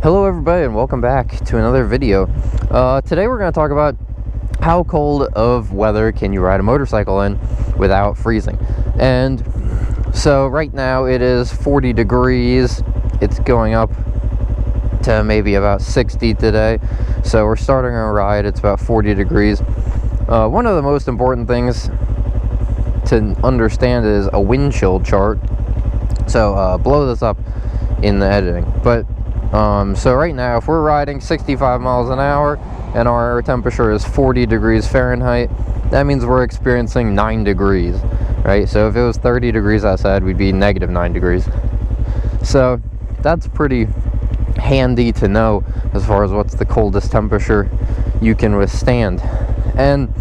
Hello everybody and welcome back to another video. Today we're going to talk about how cold of weather can you ride a motorcycle in without freezing. And so right now it is 40 degrees. It's going up to maybe about 60 today. So we're starting our ride. It's about 40 degrees. One of the most important things to understand is a wind chill chart. So blow this up in the editing. But so right now, if we're riding 65 miles an hour and our temperature is 40 degrees Fahrenheit, that means we're experiencing 9 degrees, right? So if it was 30 degrees outside, we'd be negative 9 degrees. So that's pretty handy to know as far as what's the coldest temperature you can withstand. And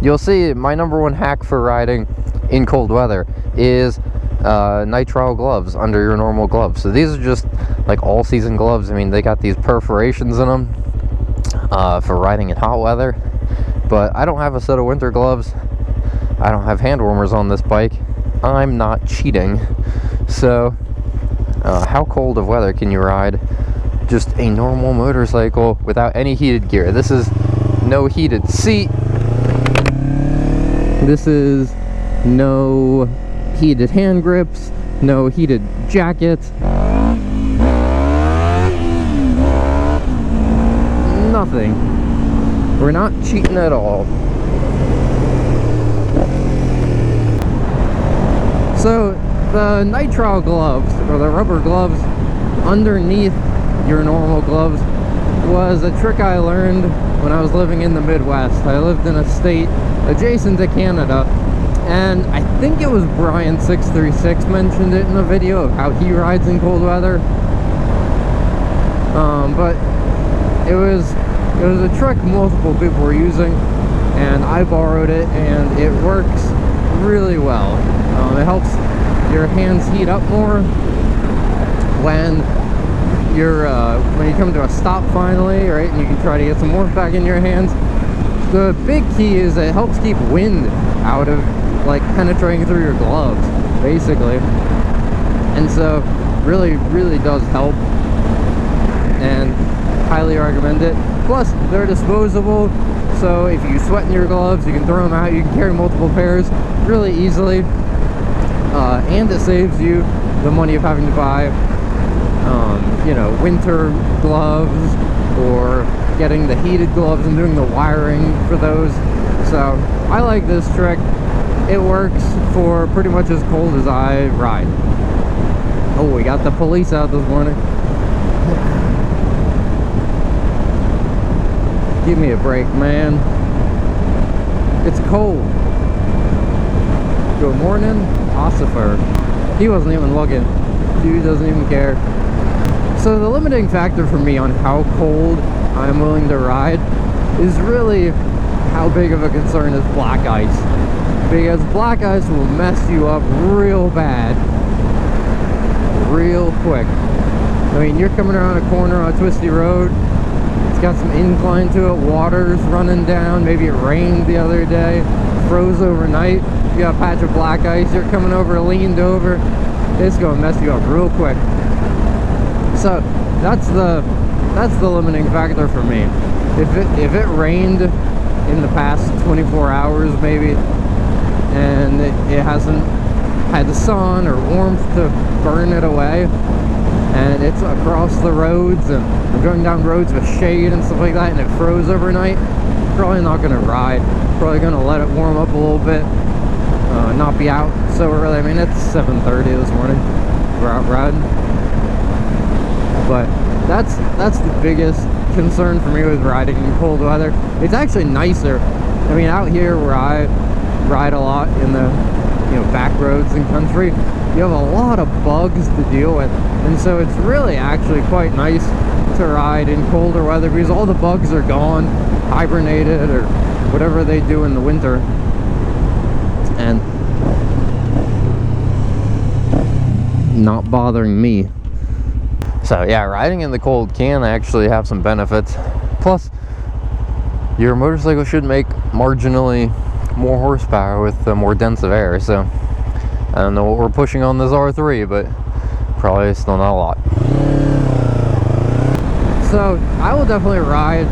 you'll see my number one hack for riding in cold weather is nitrile gloves under your normal gloves. So these are just like all season gloves. I mean, they got these perforations in them for riding in hot weather, but I don't have a set of winter gloves. I don't have hand warmers on this bike. I'm not cheating. So how cold of weather can you ride just a normal motorcycle without any heated gear? This is no heated seat. This is no heated hand grips, no heated jacket, nothing. We're not cheating at all. So the nitrile gloves, or the rubber gloves underneath your normal gloves, was a trick I learned when I was living in the Midwest. I lived in a state adjacent to Canada, and I think it was Brian636 mentioned it in a video of how he rides in cold weather. But it was a trick multiple people were using, and I borrowed it, and it works really well. It helps your hands heat up more when you come to a stop finally, right? And you can try to get some warmth back in your hands. The big key is it helps keep wind out of, like, penetrating through your gloves, basically. And so really does help, and highly recommend it. Plus they're disposable, so if you sweat in your gloves, you can throw them out. You can carry multiple pairs really easily, and it saves you the money of having to buy you know, winter gloves, or getting the heated gloves and doing the wiring for those. So I like this trick. It works for pretty much as cold as I ride. Oh, we got the police out this morning. Give me a break, man. It's cold. Good morning, Ossifer. He wasn't even looking. Dude doesn't even care. So the limiting factor for me on how cold I'm willing to ride is really how big of a concern is black ice. Because black ice will mess you up real bad, real quick. I mean, you're coming around a corner on a twisty road, it's got some incline to it, water's running down, maybe it rained the other day, froze overnight, you got a patch of black ice, you're coming over leaned over, it's going to mess you up real quick. So that's the limiting factor for me. If it rained in the past 24 hours maybe, and it hasn't had the sun or warmth to burn it away, and it's across the roads and I'm going down roads with shade and stuff like that, and it froze overnight, probably not going to ride. Probably going to let it warm up a little bit, not be out so early. I mean, it's 7:30 this morning, we're out riding. But that's the biggest concern for me with riding in cold weather. It's actually nicer. I mean, out here where I ride a lot in the, you know, back roads and country, you have a lot of bugs to deal with, and so it's really actually quite nice to ride in colder weather because all the bugs are gone, hibernated, or whatever they do in the winter. And not bothering me. So yeah, riding in the cold can actually have some benefits. Plus, your motorcycle should make marginally more horsepower with more dense of air. So I don't know what we're pushing on this R3, but probably still not a lot. So I will definitely ride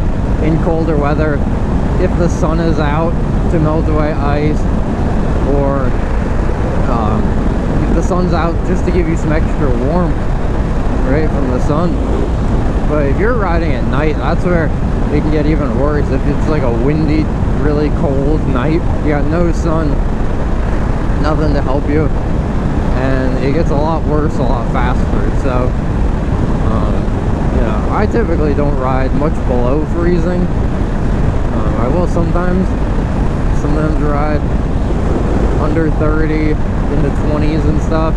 in colder weather if the sun is out to melt away ice, or if the sun's out just to give you some extra warmth, right, from the sun. But if you're riding at night, that's where it can get even worse. If it's like a windy, really cold night, you got no sun, nothing to help you, and it gets a lot worse a lot faster. So you know, I typically don't ride much below freezing. I will sometimes ride under 30 in the 20s and stuff,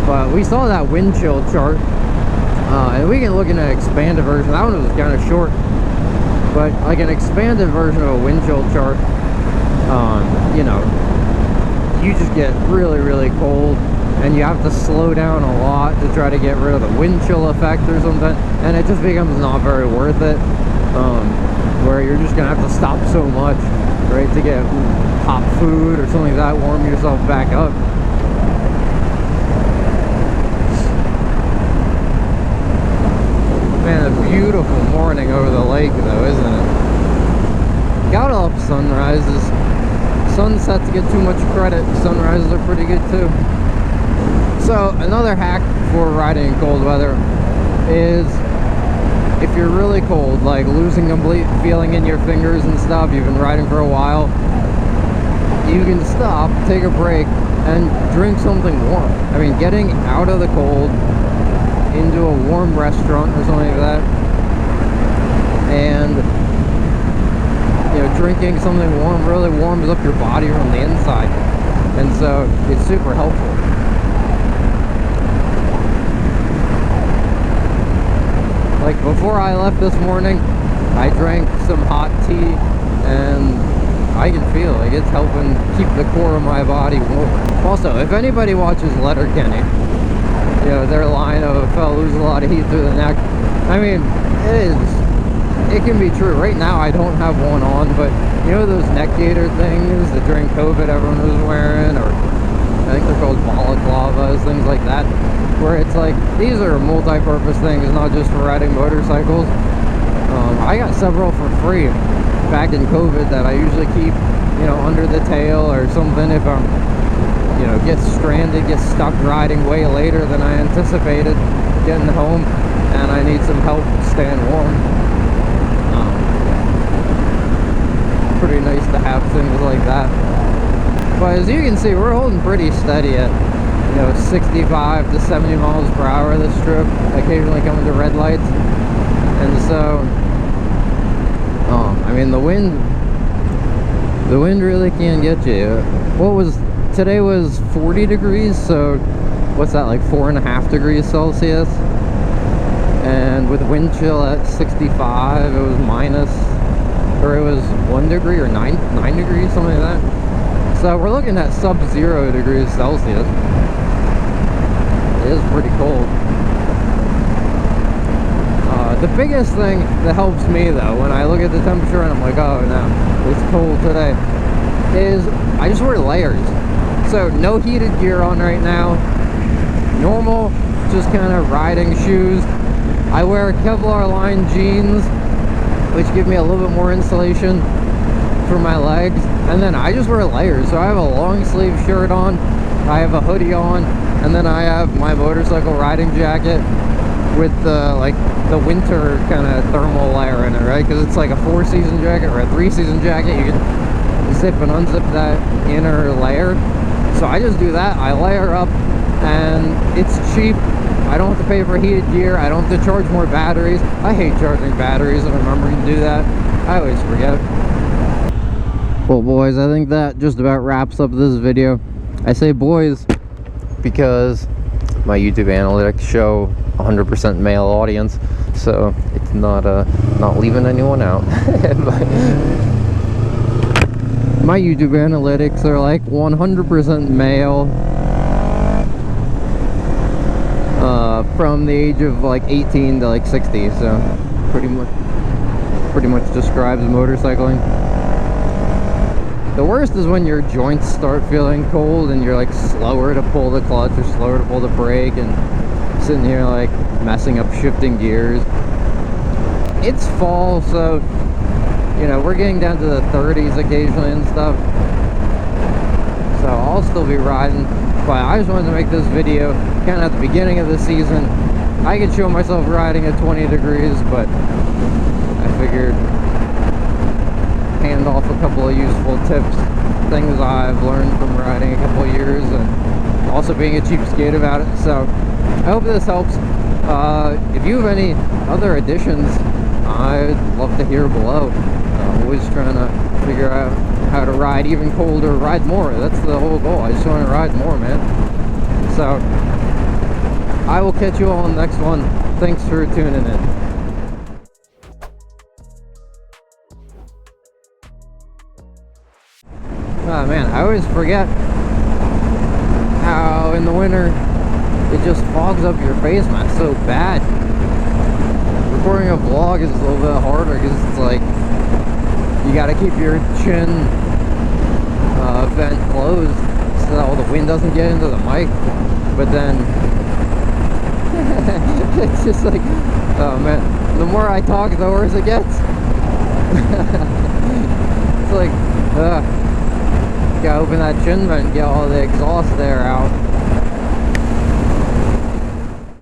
but we saw that wind chill chart, and we can look in an expanded version. That one was kind of short, but like an expanded version of a wind chill chart, you know, you just get really cold, and you have to slow down a lot to try to get rid of the wind chill effect or something, and it just becomes not very worth it, where you're just gonna have to stop so much, right, to get hot food or something like that, warm yourself back up. Man, a beautiful morning over the lake though, isn't it? Gotta love sunrises. Sunsets get too much credit. Sunrises are pretty good too. So another hack for riding in cold weather is, if you're really cold, like losing complete feeling in your fingers and stuff, you've been riding for a while, you can stop, take a break, and drink something warm. I mean, getting out of the cold into a warm restaurant or something like that, and you know, drinking something warm really warms up your body from the inside, and so it's super helpful. Like before I left this morning, I drank some hot tea, and I can feel like it's helping keep the core of my body warm. Also, if anybody watches Letterkenny, you know, their line of a fellow loses a lot of heat through the neck, I mean, it can be true. Right now I don't have one on, but you know those neck gaiter things that during COVID everyone was wearing, or I think they're called balaclavas, things like that, where it's like, these are multi-purpose things, not just for riding motorcycles. I got several for free back in COVID that I usually keep, you know, under the tail or something if I'm, you know, get stranded, get stuck riding way later than I anticipated getting home, and I need some help staying warm. Pretty nice to have things like that. But as you can see, we're holding pretty steady at, you know, 65 to 70 miles per hour this trip, occasionally coming to red lights. And so I mean, the wind really can get you. Today was 40 degrees, so what's that, like 4.5 degrees Celsius? And with wind chill at 65, it was it was 1 degree or 9 degrees, something like that. So we're looking at sub-0 degrees Celsius. It is pretty cold. The biggest thing that helps me though, when I look at the temperature and I'm like, oh no, it's cold today, is I just wear layers. So no heated gear on right now, normal, just kind of riding shoes. I wear Kevlar lined jeans, which give me a little bit more insulation for my legs, and then I just wear layers. So I have a long sleeve shirt on, I have a hoodie on, and then I have my motorcycle riding jacket with the winter kind of thermal layer in it, right? Because it's like a 4-season jacket or a 3-season jacket. You can zip and unzip that inner layer. So I just do that. I layer up, and it's cheap. I don't have to pay for heated gear. I don't have to charge more batteries. I hate charging batteries. I'm remembering to do that. I always forget. Well, boys, I think that just about wraps up this video. I say boys because my YouTube analytics show 100% male audience, so it's not leaving anyone out. My YouTube analytics are like 100% male, from the age of like 18 to like 60, so pretty much describes motorcycling. The worst is when your joints start feeling cold and you're like slower to pull the clutch or slower to pull the brake, and sitting here like messing up shifting gears. it's fall, so you know, we're getting down to the 30s occasionally and stuff, so I'll still be riding. But I just wanted to make this video kind of at the beginning of the season. I could show myself riding at 20 degrees, but I figured hand off a couple of useful tips, things I've learned from riding a couple of years, and also being a cheapskate about it. So I hope this helps. If you have any other additions, I'd love to hear below. I'm always trying to figure out how to ride even colder, ride more. That's the whole goal. I just want to ride more, man. So I will catch you all on the next one. Thanks for tuning in. Oh man, I always forget how in the winter it just fogs up your face, man. It's so bad. Recording a vlog is a little bit harder because it's like you gotta keep your chin vent closed so the wind doesn't get into the mic. But then it's just like, oh man, the more I talk, the worse it gets. It's like, gotta open that chin vent and get all the exhaust air out.